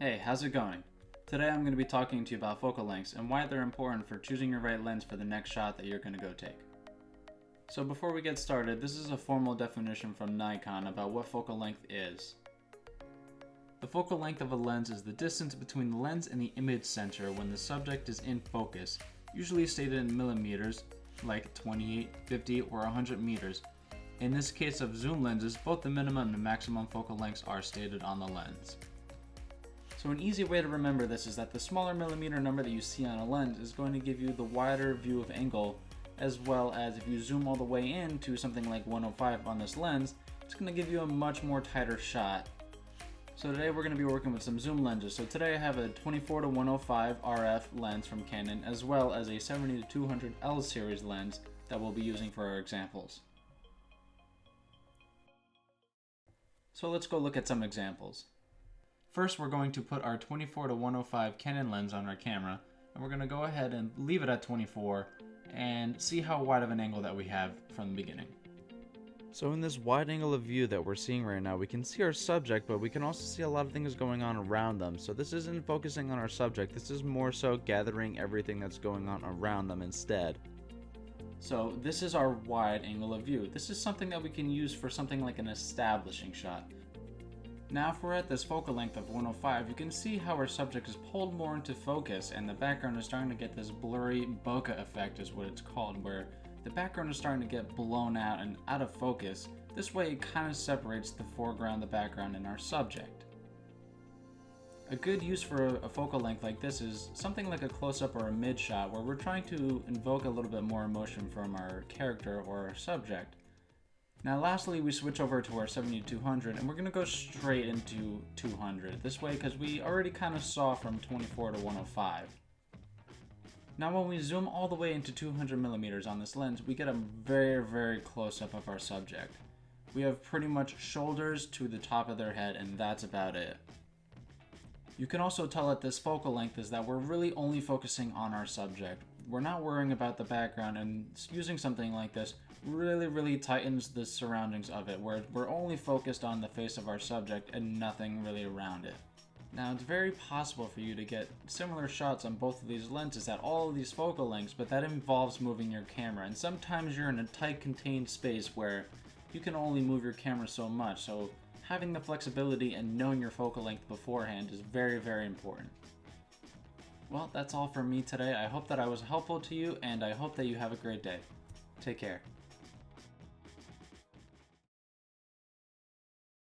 Hey, how's it going? Today I'm going to be talking to you about focal lengths and why they're important for choosing your right lens for the next shot that you're going to go take. So before we get started, this is a formal definition from Nikon about what focal length is. The focal length of a lens is the distance between the lens and the image center when the subject is in focus, usually stated in millimeters, like 28, 50, or 100 meters. In this case of zoom lenses, both the minimum and maximum focal lengths are stated on the lens. So an easy way to remember this is that the smaller millimeter number that you see on a lens is going to give you the wider view of angle, as well as if you zoom all the way in to something like 105 on this lens, it's going to give you a much more tighter shot. So today we're going to be working with some zoom lenses. So today I have a 24-105 RF lens from Canon, as well as a 70-200 L series lens that we'll be using for our examples. So let's go look at some examples. First, we're going to put our 24-105 Canon lens on our camera, and we're going to go ahead and leave it at 24 and see how wide of an angle that we have from the beginning. So in this wide angle of view that we're seeing right now, we can see our subject, but we can also see a lot of things going on around them. So this isn't focusing on our subject, this is more so gathering everything that's going on around them instead. So this is our wide angle of view. This is something that we can use for something like an establishing shot. Now if we're at this focal length of 105, you can see how our subject is pulled more into focus and the background is starting to get this blurry bokeh effect is what it's called, where the background is starting to get blown out and out of focus. This way it kind of separates the foreground, the background, and our subject. A good use for a focal length like this is something like a close-up or a mid-shot where we're trying to invoke a little bit more emotion from our character or our subject. Now lastly, we switch over to our 70-200 and we're going to go straight into 200 this way because we already kind of saw from 24 to 105. Now when we zoom all the way into 200 millimeters on this lens, we get a very close up of our subject. We have pretty much shoulders to the top of their head and that's about it. You can also tell at this focal length is that we're really only focusing on our subject. We're not worrying about the background, and using something like this really tightens the surroundings of it, where we're only focused on the face of our subject and nothing really around it. Now it's very possible for you to get similar shots on both of these lenses at all of these focal lengths, but that involves moving your camera, and sometimes you're in a tight contained space where you can only move your camera so much, so having the flexibility and knowing your focal length beforehand is very important. Well, that's all from me today. I hope that I was helpful to you, and I hope that you have a great day. Take care.